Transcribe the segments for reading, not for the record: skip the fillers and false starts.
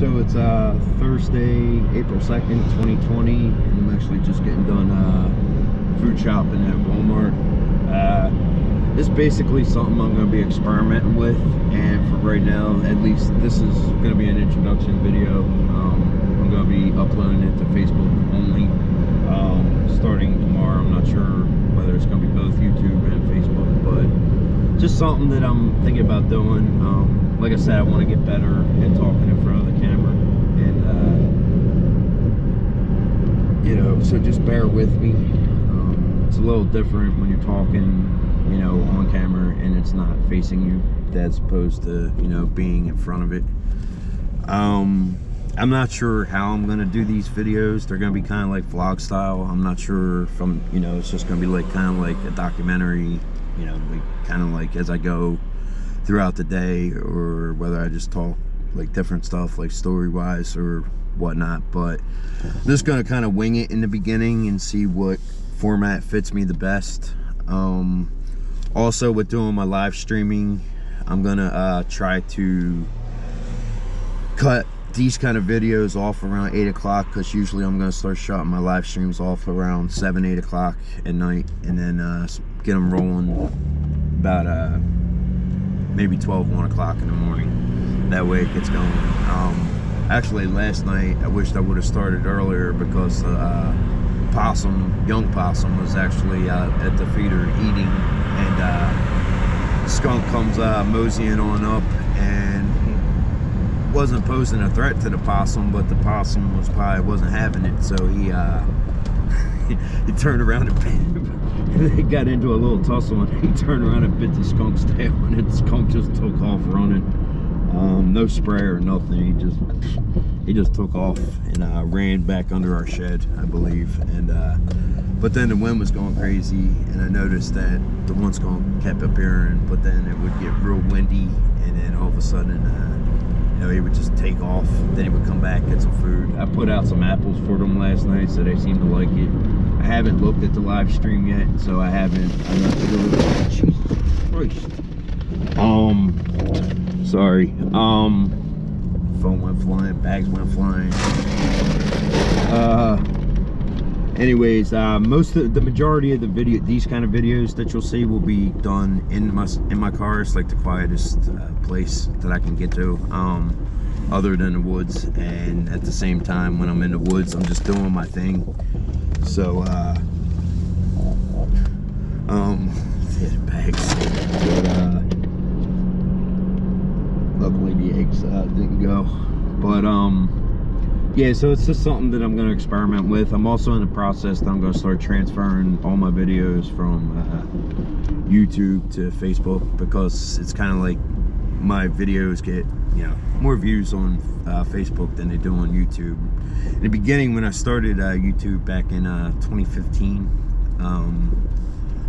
So it's Thursday, April 2nd, 2020, and I'm actually just getting done food shopping at Walmart. This is basically something I'm going to be experimenting with, and for right now, at least, this is going to be an introduction video. I'm going to be uploading it to Facebook only starting tomorrow. I'm not sure whether it's going to be both YouTube and Facebook, but just something that I'm thinking about doing. Like I said, I want to get better at talking in front of the camera, and you know, so just bear with me. It's a little different when you're talking, you know, on camera and it's not facing you, as opposed to, you know, being in front of it. I'm not sure how I'm gonna do these videos. They're gonna be kind of like vlog style. I'm not sure if I'm, you know, it's just gonna be like kind of like a documentary, you know, like kind of like as I go throughout the day, or whether I just talk like different stuff like story wise or whatnot. But I'm just gonna kind of wing it in the beginning and see what format fits me the best. Also, with doing my live streaming, I'm gonna try to cut these kind of videos off around 8 o'clock, because usually I'm gonna start shutting my live streams off around 7-8 o'clock at night, and then get them rolling about maybe 12-1 o'clock in the morning. That way it gets going. Actually, last night I wished I would have started earlier, because young possum was actually at the feeder eating, and skunk comes moseying on up, and wasn't posing a threat to the possum, but the possum wasn't having it, so he he turned around and they got into a little tussle, and he turned around and bit the skunk's tail, and the skunk just took off running. No spray or nothing. He just took off and ran back under our shed, I believe. And but then the wind was going crazy, and I noticed that the one skunk kept appearing, but then it would get real windy, and then all of a sudden you know, he would just take off. Then he would come back, get some food. I put out some apples for them last night, so they seem to like it. I haven't looked at the live stream yet, so I haven't. Jesus Christ. Sorry. Phone went flying, bags went flying. Anyways, the majority of the these kind of videos that you'll see will be done in my car. It's like the quietest place that I can get to, other than the woods. And at the same time, when I'm in the woods, I'm just doing my thing. So bags. But, luckily the eggs didn't go. But yeah, so it's just something that I'm going to experiment with. I'm also in the process that I'm going to start transferring all my videos from YouTube to Facebook, because it's kind of like my videos get, you know, more views on Facebook than they do on YouTube. In the beginning, when I started YouTube back in 2015,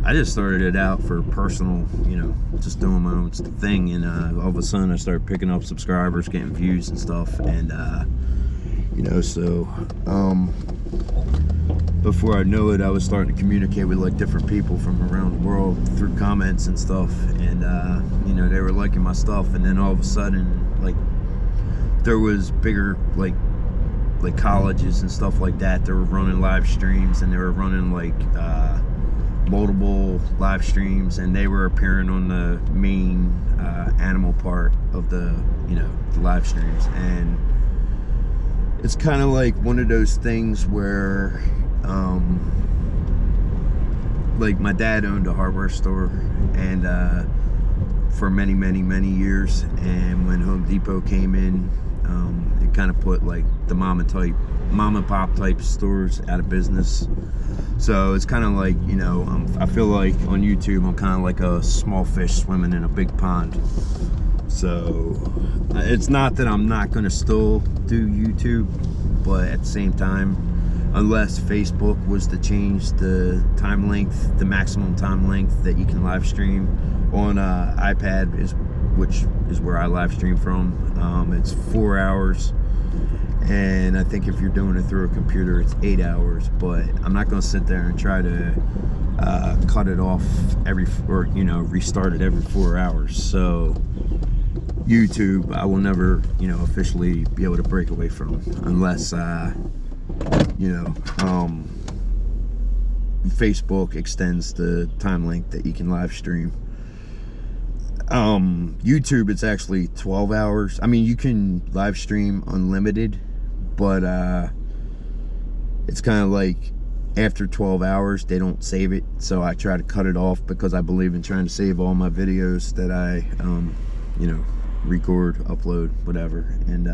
I just started it out for personal, you know, just doing my own thing, and all of a sudden I started picking up subscribers, getting views and stuff, and you know, so before I knew it, I was starting to communicate with like different people from around the world through comments and stuff, and you know, they were liking my stuff. And then all of a sudden, like, there was bigger like colleges and stuff like that. They were running live streams, and they were running like multiple live streams, and they were appearing on the main animal part of the, you know, the live streams. And it's kind of like one of those things where like, my dad owned a hardware store, and for many years, and when Home Depot came in, it kind of put like the mom and pop type stores out of business. So it's kind of like, you know, I feel like on YouTube I'm kind of like a small fish swimming in a big pond. So it's not that I'm not going to still do YouTube, but at the same time, unless Facebook was to change the time length, the maximum time length that you can live stream on iPad, which is where I live stream from, it's 4 hours. And I think if you're doing it through a computer, it's 8 hours. But I'm not going to sit there and try to cut it off or, you know, restart it every 4 hours. So YouTube, I will never, you know, officially be able to break away from, unless you know, Facebook extends the time length that you can live stream. YouTube, it's actually 12 hours. I mean, you can live stream unlimited, but it's kind of like after 12 hours they don't save it, so I try to cut it off, because I believe in trying to save all my videos that I you know, record, upload, whatever. And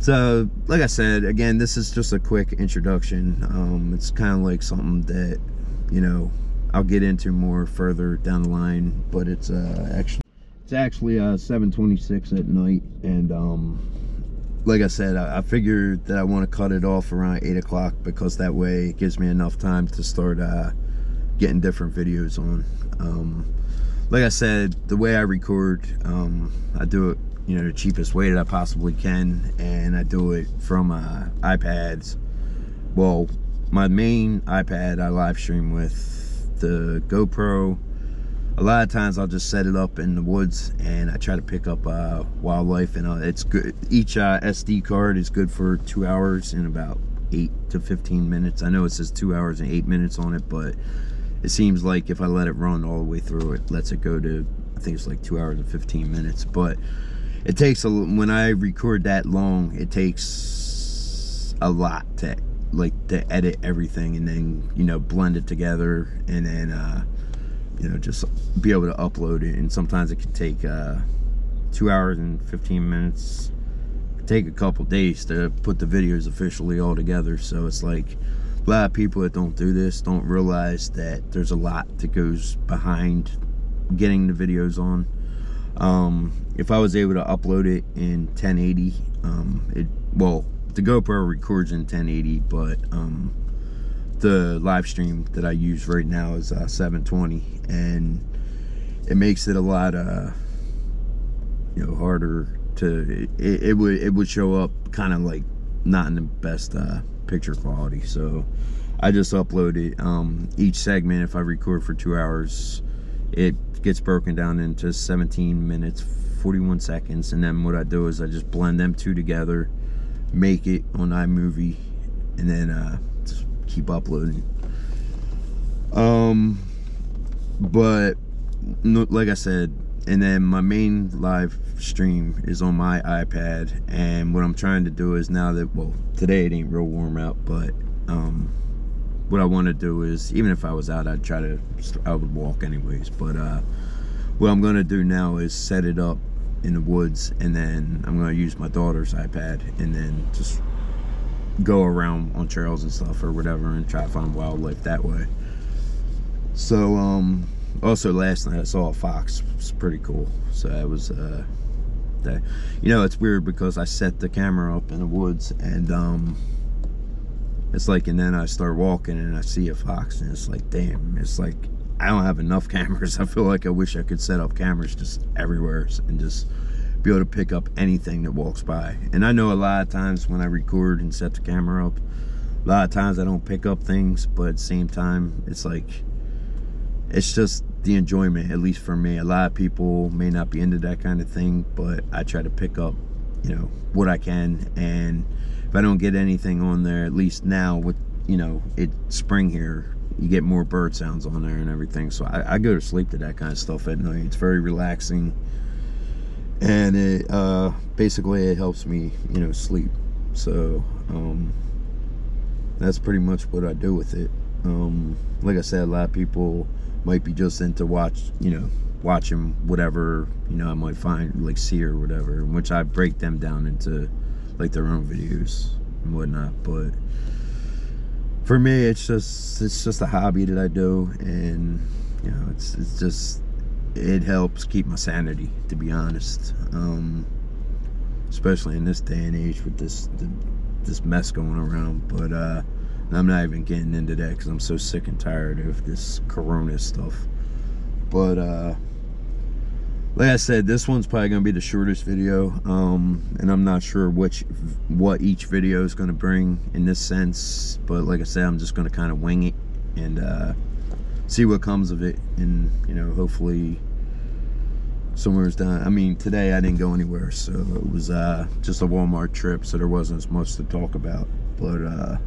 so like I said, again, this is just a quick introduction. It's kind of like something that, you know, I'll get into more further down the line, but it's actually 7:26 at night, and like I said, I figured that I want to cut it off around 8 o'clock, because that way it gives me enough time to start getting different videos on. Like I said, the way I record, I do it, you know, the cheapest way that I possibly can, and I do it from iPads. Well, my main iPad I live stream with the GoPro. A lot of times I'll just set it up in the woods, and I try to pick up wildlife, and it's good. Each SD card is good for 2 hours and about 8 to 15 minutes. I know it says 2 hours and 8 minutes on it, but it seems like if I let it run all the way through, it lets it go to, I think it's like 2 hours and 15 minutes. But it takes when I record that long, it takes a lot to edit everything, and then, you know, blend it together, and then you know, just be able to upload it. And sometimes it can take 2 hours and 15 minutes. It can take a couple days to put the videos officially all together. So it's like, a lot of people that don't do this don't realize that there's a lot that goes behind getting the videos on. If I was able to upload it in 1080, well, the GoPro records in 1080, but the live stream that I use right now is 720, and it makes it a lot you know, harder to, it would show up kind of like not in the best picture quality. So I just upload it. Each segment, if I record for 2 hours, it gets broken down into 17 minutes 41 seconds, and then what I do is I just blend them two together, make it on iMovie, and then just keep uploading. But like I said, and then my main live stream is on my iPad, and what I'm trying to do is, now that, well, today it ain't real warm out, but what I want to do is, even if I was out, I would walk anyways, but what I'm gonna do now is set it up in the woods, and then I'm gonna use my daughter's iPad, and then just go around on trails and stuff or whatever, and try to find wildlife that way. So also last night I saw a fox. It's pretty cool. So that was that, you know, it's weird because I set the camera up in the woods, and it's like, and then I start walking and I see a fox, and it's like, damn, it's like, I don't have enough cameras. I feel like I wish I could set up cameras just everywhere and just be able to pick up anything that walks by. And I know a lot of times when I record and set the camera up, a lot of times I don't pick up things, but at the same time, it's like, it's just the enjoyment, at least for me. A lot of people may not be into that kind of thing, but I try to pick up, you know, what I can. And if I don't get anything on there, at least now with, you know, it's spring here, you get more bird sounds on there and everything. So I go to sleep to that kind of stuff at night. It's very relaxing, and it basically it helps me, you know, sleep. So that's pretty much what I do with it. Like I said, a lot of people might be just into watching whatever, you know, I might find, like, see or whatever, which I break them down into like their own videos and whatnot. But for me, it's just a hobby that I do, and you know, it's just, it helps keep my sanity, to be honest. Especially in this day and age with this mess going around. But I'm not even getting into that because I'm so sick and tired of this corona stuff. But like I said, this one's probably gonna be the shortest video, and I'm not sure what each video is gonna bring in this sense. But like I said, I'm just gonna kind of wing it and see what comes of it, and you know, hopefully somewhere's down. I mean, today I didn't go anywhere, so it was just a Walmart trip, so there wasn't as much to talk about. But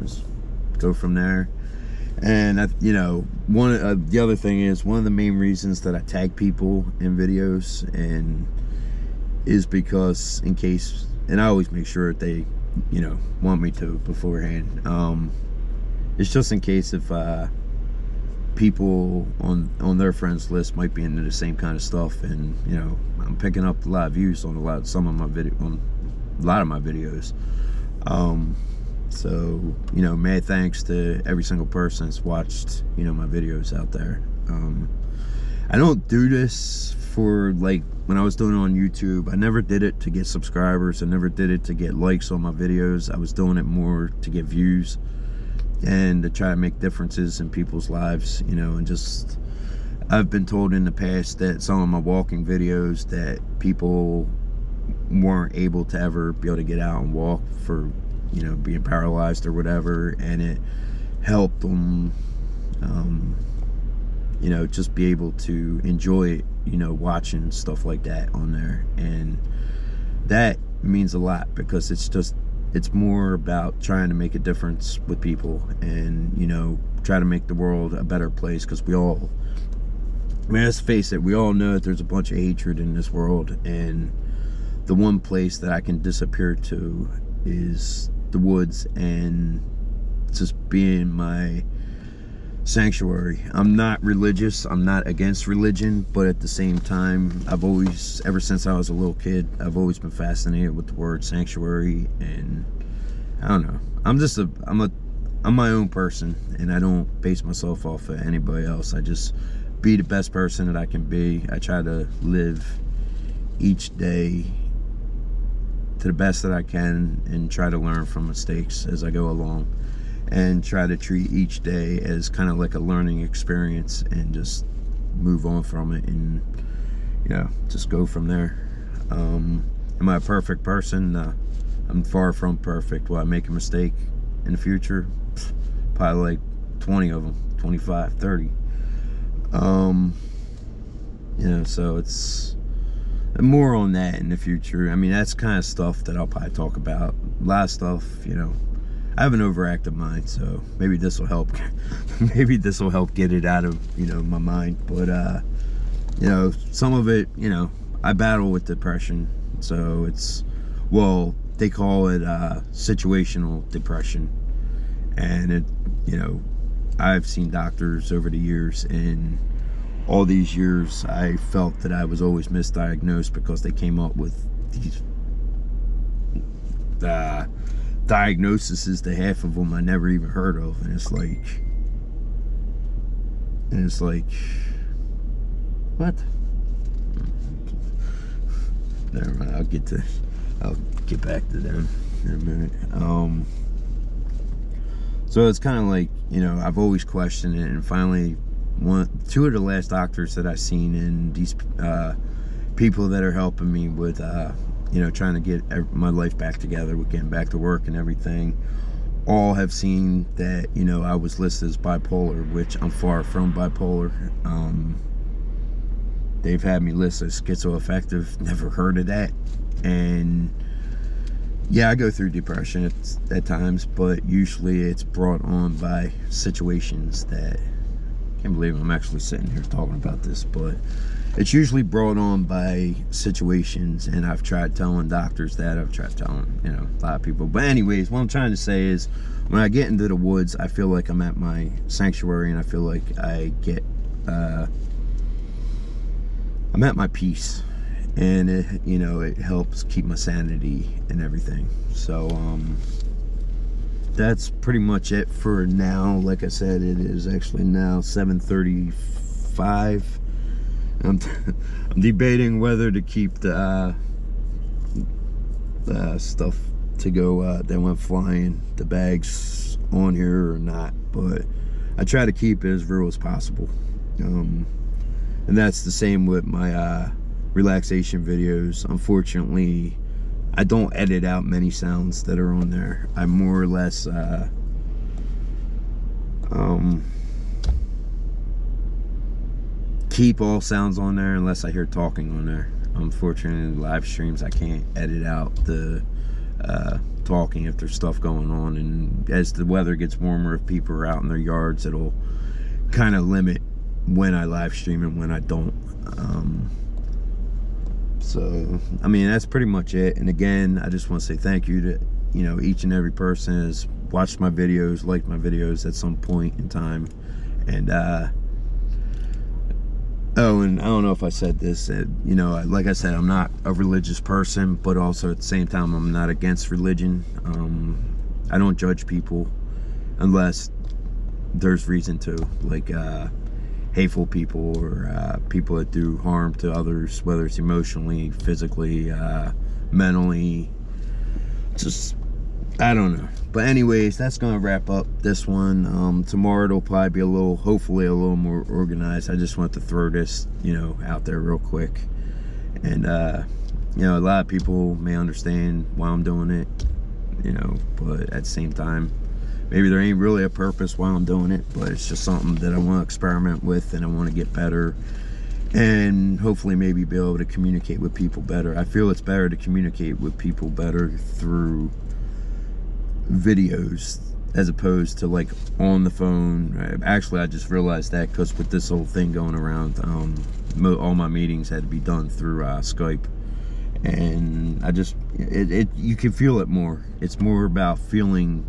just go from there. And you know, the other thing is, one of the main reasons that I tag people in videos and is because in case, and I always make sure that they, you know, want me to beforehand. It's just in case if people on their friends list might be into the same kind of stuff, and you know, I'm picking up a lot of views on a lot of my videos. So you know, mad thanks to every single person that's watched, you know, my videos out there. I don't do this for, like, when I was doing it on YouTube, I never did it to get subscribers. I never did it to get likes on my videos. I was doing it more to get views and to try to make differences in people's lives, you know. And just, I've been told in the past that some of my walking videos that people weren't able to ever be able to get out and walk for, you know, being paralyzed or whatever, and it helped them, you know, just be able to enjoy it, you know, watching stuff like that on there. And that means a lot, because it's more about trying to make a difference with people, and, you know, try to make the world a better place. Because we all, I mean, let's face it, we all know that there's a bunch of hatred in this world, and the one place that I can disappear to is the woods, and just being my sanctuary. I'm not religious, I'm not against religion, but at the same time, I've always, ever since I was a little kid, I've always been fascinated with the word sanctuary. And I don't know, I'm my own person, and I don't base myself off of anybody else. I just be the best person that I can be. I try to live each day to the best that I can, and try to learn from mistakes as I go along, and try to treat each day as kind of like a learning experience, and just move on from it, and, you know, just go from there. Am I a perfect person? No, I'm far from perfect. Will I make a mistake in the future? Probably like 20 of them, 25, 30. You know, so it's more on that in the future. I mean, that's kind of stuff that I'll probably talk about. A lot of stuff, you know, I have an overactive mind, so maybe this will help. Maybe this will help get it out of, you know, my mind. But you know, some of it, you know, I battle with depression, so it's, well, they call it situational depression. And it, you know, I've seen doctors over the years, and all these years I felt that I was always misdiagnosed, because they came up with these diagnoses that half of them I never even heard of. And it's like, what? Never mind, I'll get back to them in a minute. So it's kind of like, you know, I've always questioned it, and finally two of the last doctors that I've seen, and these people that are helping me with you know, trying to get my life back together, with getting back to work and everything, all have seen that, you know, I was listed as bipolar, which I'm far from bipolar. They've had me listed as schizoaffective, never heard of that. And yeah, I go through depression at times, but usually it's brought on by situations that, I can't believe I'm actually sitting here talking about this, but it's usually brought on by situations. And I've tried telling doctors that, I've tried telling, you know, a lot of people. But anyways, what I'm trying to say is, when I get into the woods, I feel like I'm at my sanctuary, and I feel like I get, I'm at my peace. And it, you know, it helps keep my sanity and everything. So that's pretty much it for now. Like I said, it is actually now 7:35. I'm debating whether to keep the stuff to go that went flying, the bags, on here or not. But I try to keep it as real as possible. And that's the same with my relaxation videos. Unfortunately, I don't edit out many sounds that are on there. I more or less keep all sounds on there unless I hear talking on there. Unfortunately, live streams I can't edit out the talking if there's stuff going on, and as the weather gets warmer, if people are out in their yards, it'll kind of limit when I live stream and when I don't. So I mean, that's pretty much it. And again, I just want to say thank you to, you know, each and every person has watched my videos, liked my videos at some point in time. And oh, and I don't know if I said this, you know, like I said, I'm not a religious person, but also at the same time, I'm not against religion. I don't judge people unless there's reason to, like hateful people or people that do harm to others, whether it's emotionally, physically, mentally, just, I don't know. But anyways, that's gonna wrap up this one. Tomorrow it'll probably be hopefully a little more organized. I just want to throw this, you know, out there real quick. And you know, a lot of people may understand why I'm doing it, you know, but at the same time, maybe there ain't really a purpose why I'm doing it, but it's just something that I want to experiment with, and I want to get better, and hopefully maybe be able to communicate with people better. I feel it's better to communicate with people better through videos as opposed to like on the phone. Actually, I just realized that because with this whole thing going around, all my meetings had to be done through Skype, and I just you can feel it more. It's more about feeling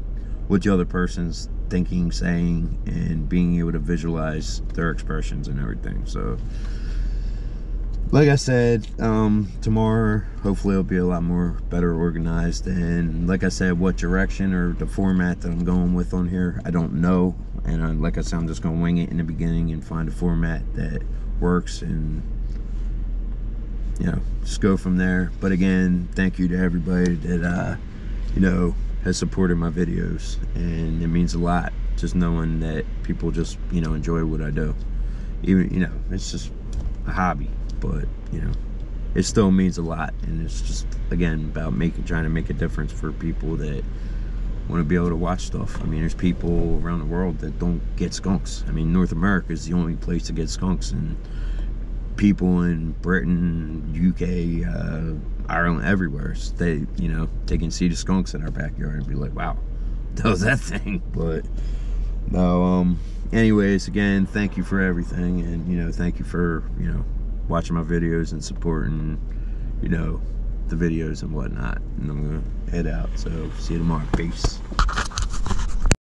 what the other person's thinking, saying, and being able to visualize their expressions and everything. So like I said, tomorrow hopefully it'll be a lot more better organized, and like I said, what direction or the format that I'm going with on here, I don't know. And like I said, I'm just gonna wing it in the beginning and find a format that works, and you know, just go from there. But again, thank you to everybody that you know, has supported my videos, and it means a lot just knowing that people just, you know, enjoy what I do. Even, you know, it's just a hobby, but you know, it still means a lot. And it's just, again, about trying to make a difference for people that want to be able to watch stuff. I mean, there's people around the world that don't get skunks. I mean, North America is the only place to get skunks, and people in Britain, UK, Ireland, everywhere, they, you know, they can see the skunks in our backyard and be like, wow, that was that thing. But no, anyways, again, thank you for everything, and you know, thank you for, you know, watching my videos and supporting, you know, the videos and whatnot. And I'm gonna head out, so see you tomorrow. Peace.